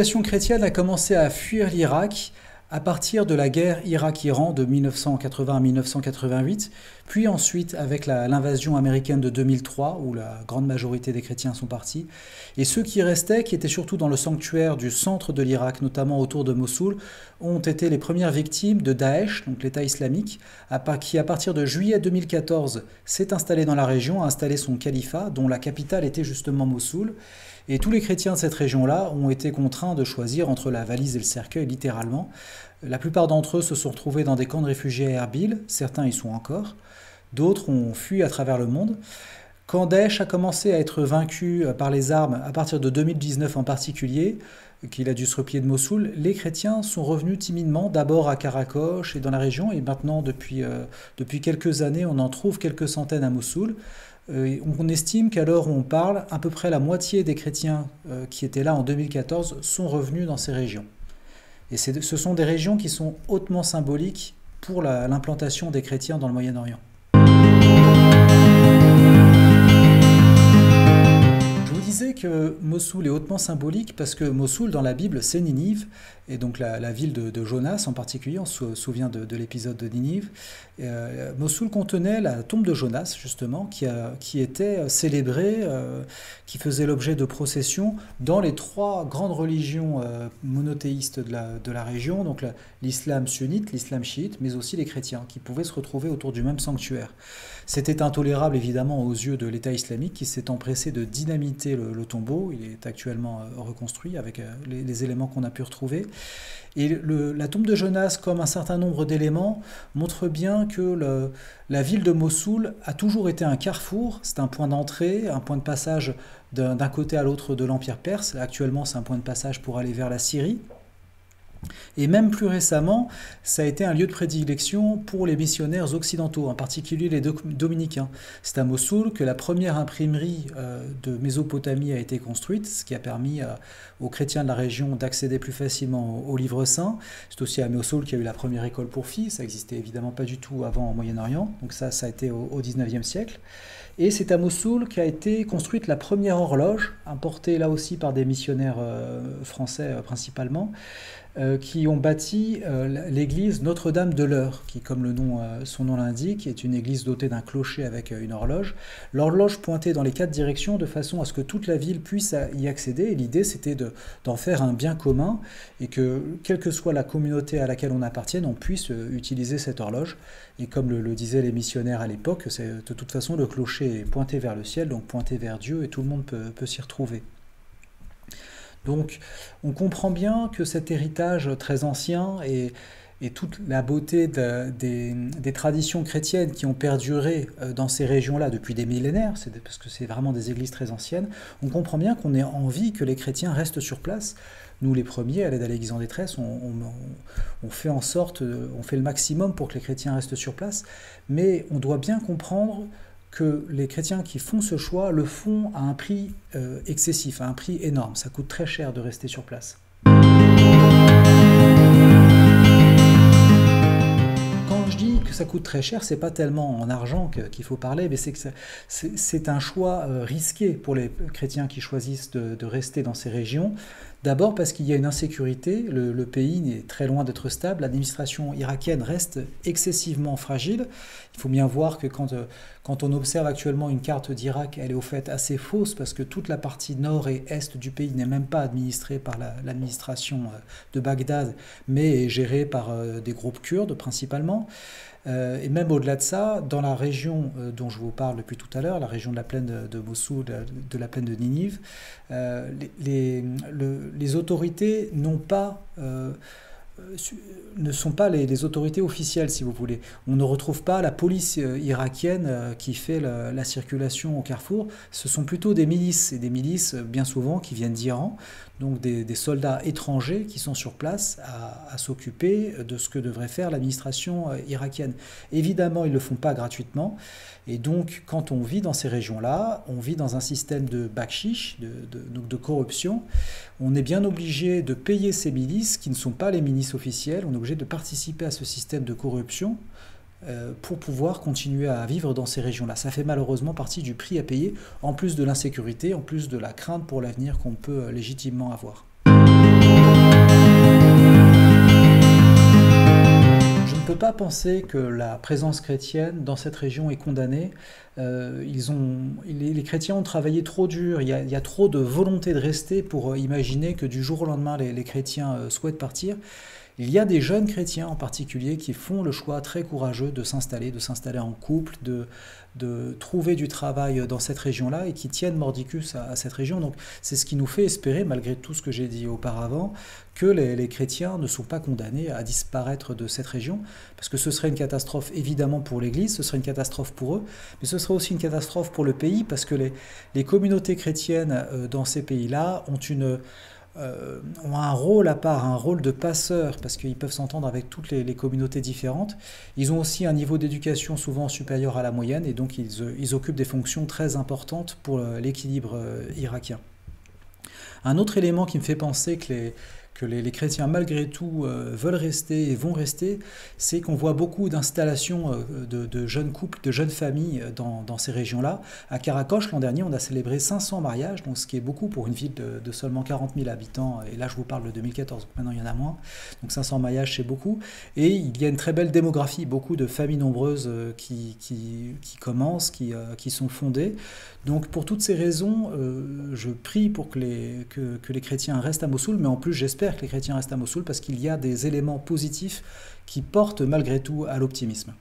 population chrétienne a commencé à fuir l'Irak à partir de la guerre Irak-Iran de 1980 à 1988, puis ensuite avec l'invasion américaine de 2003, où la grande majorité des chrétiens sont partis. Et ceux qui restaient, qui étaient surtout dans le sanctuaire du centre de l'Irak, notamment autour de Mossoul, ont été les premières victimes de Daesh, donc l'État islamique, qui à partir de juillet 2014 s'est installé dans la région, a installé son califat, dont la capitale était justement Mossoul. Et tous les chrétiens de cette région-là ont été contraints de choisir entre la valise et le cercueil, littéralement. La plupart d'entre eux se sont retrouvés dans des camps de réfugiés à Erbil, certains y sont encore, d'autres ont fui à travers le monde. Quand Daesh a commencé à être vaincu par les armes, à partir de 2019 en particulier, qu'il a dû se replier de Mossoul, les chrétiens sont revenus timidement, d'abord à Karakoche et dans la région, et maintenant, depuis quelques années, on en trouve quelques centaines à Mossoul. On estime qu'à l'heure où on parle, à peu près la moitié des chrétiens qui étaient là en 2014 sont revenus dans ces régions. Et ce sont des régions qui sont hautement symboliques pour l'implantation des chrétiens dans le Moyen-Orient. Je vous disais que Mossoul est hautement symbolique parce que Mossoul, dans la Bible, c'est Ninive, et donc la ville de Jonas en particulier, on se souvient de l'épisode de Ninive. Mossoul contenait la tombe de Jonas, justement, qui était célébrée, qui faisait l'objet de processions dans les trois grandes religions monothéistes de la région, donc l'islam sunnite, l'islam chiite, mais aussi les chrétiens, qui pouvaient se retrouver autour du même sanctuaire. C'était intolérable, évidemment, aux yeux de l'État islamique, qui s'est empressé de dynamiter le tombeau. Il est actuellement reconstruit avec les éléments qu'on a pu retrouver. Et la tombe de Jonas, comme un certain nombre d'éléments, montre bien que la ville de Mossoul a toujours été un carrefour. C'est un point d'entrée, un point de passage d'un côté à l'autre de l'Empire perse. Actuellement, c'est un point de passage pour aller vers la Syrie. Et même plus récemment, ça a été un lieu de prédilection pour les missionnaires occidentaux, en particulier les dominicains. C'est à Mossoul que la première imprimerie de Mésopotamie a été construite, ce qui a permis aux chrétiens de la région d'accéder plus facilement aux livres saints. C'est aussi à Mossoul qu'il y a eu la première école pour filles, ça n'existait évidemment pas du tout avant au Moyen-Orient, donc ça a été au XIXe siècle. Et c'est à Mossoul qu'a été construite la première horloge, importée là aussi par des missionnaires français principalement, qui ont bâti l'église Notre-Dame de l'Heure, qui, comme son nom l'indique, est une église dotée d'un clocher avec une horloge. L'horloge pointait dans les quatre directions de façon à ce que toute la ville puisse y accéder. Et l'idée, c'était d'en faire un bien commun et que, quelle que soit la communauté à laquelle on appartienne, on puisse utiliser cette horloge. Et comme le disaient les missionnaires à l'époque, de toute façon, le clocher est pointé vers le ciel, donc pointé vers Dieu, et tout le monde peut s'y retrouver. Donc on comprend bien que cet héritage très ancien et toute la beauté des traditions chrétiennes qui ont perduré dans ces régions-là depuis des millénaires, parce que c'est vraiment des églises très anciennes, on comprend bien qu'on ait envie que les chrétiens restent sur place. Nous, les premiers, à l'aide à l'Église en détresse, on fait en sorte, on fait le maximum pour que les chrétiens restent sur place, mais on doit bien comprendre que les chrétiens qui font ce choix le font à un prix excessif, à un prix énorme. Ça coûte très cher de rester sur place. Quand je dis que ça coûte très cher, c'est pas tellement en argent qu'il faut parler, mais c'est que c'est un choix risqué pour les chrétiens qui choisissent de rester dans ces régions. D'abord parce qu'il y a une insécurité, le pays est très loin d'être stable, l'administration irakienne reste excessivement fragile. Il faut bien voir que quand on observe actuellement une carte d'Irak, elle est au fait assez fausse parce que toute la partie nord et est du pays n'est même pas administrée par l'administration de Bagdad, mais est gérée par des groupes kurdes principalement. Et même au-delà de ça, dans la région dont je vous parle depuis tout à l'heure, la région de la plaine de Mossoul, de la plaine de Ninive, les autorités ne sont pas les autorités officielles, si vous voulez. On ne retrouve pas la police irakienne qui fait la circulation au carrefour. Ce sont plutôt des milices, et des milices bien souvent qui viennent d'Iran, donc des soldats étrangers qui sont sur place à s'occuper de ce que devrait faire l'administration irakienne. Évidemment, ils ne le font pas gratuitement, et donc quand on vit dans ces régions-là, on vit dans un système de bakshish, donc de corruption. On est bien obligé de payer ces milices qui ne sont pas les milices officielles, on est obligé de participer à ce système de corruption pour pouvoir continuer à vivre dans ces régions-là. Ça fait malheureusement partie du prix à payer, en plus de l'insécurité, en plus de la crainte pour l'avenir qu'on peut légitimement avoir. pas penser que la présence chrétienne dans cette région est condamnée. Les chrétiens ont travaillé trop dur, il y a trop de volonté de rester pour imaginer que du jour au lendemain les chrétiens souhaitent partir. Il y a des jeunes chrétiens en particulier qui font le choix très courageux de s'installer en couple, de trouver du travail dans cette région-là et qui tiennent mordicus à cette région. Donc c'est ce qui nous fait espérer, malgré tout ce que j'ai dit auparavant, que les chrétiens ne sont pas condamnés à disparaître de cette région, parce que ce serait une catastrophe évidemment pour l'Église, ce serait une catastrophe pour eux, mais ce serait aussi une catastrophe pour le pays, parce que les communautés chrétiennes dans ces pays-là ont un rôle à part, un rôle de passeur, parce qu'ils peuvent s'entendre avec toutes les communautés différentes. Ils ont aussi un niveau d'éducation souvent supérieur à la moyenne, et donc ils occupent des fonctions très importantes pour l'équilibre irakien. Un autre élément qui me fait penser que les chrétiens, malgré tout, veulent rester et vont rester, c'est qu'on voit beaucoup d'installations de jeunes couples, de jeunes familles dans ces régions-là. À Karakoche, l'an dernier, on a célébré 500 mariages, donc ce qui est beaucoup pour une ville de seulement 40 000 habitants. Et là, je vous parle de 2014, donc maintenant il y en a moins. Donc 500 mariages, c'est beaucoup. Et il y a une très belle démographie, beaucoup de familles nombreuses qui commencent, qui sont fondées. Donc pour toutes ces raisons, je prie pour que les chrétiens restent à Mossoul, mais en plus j'espère que les chrétiens restent à Mossoul parce qu'il y a des éléments positifs qui portent malgré tout à l'optimisme.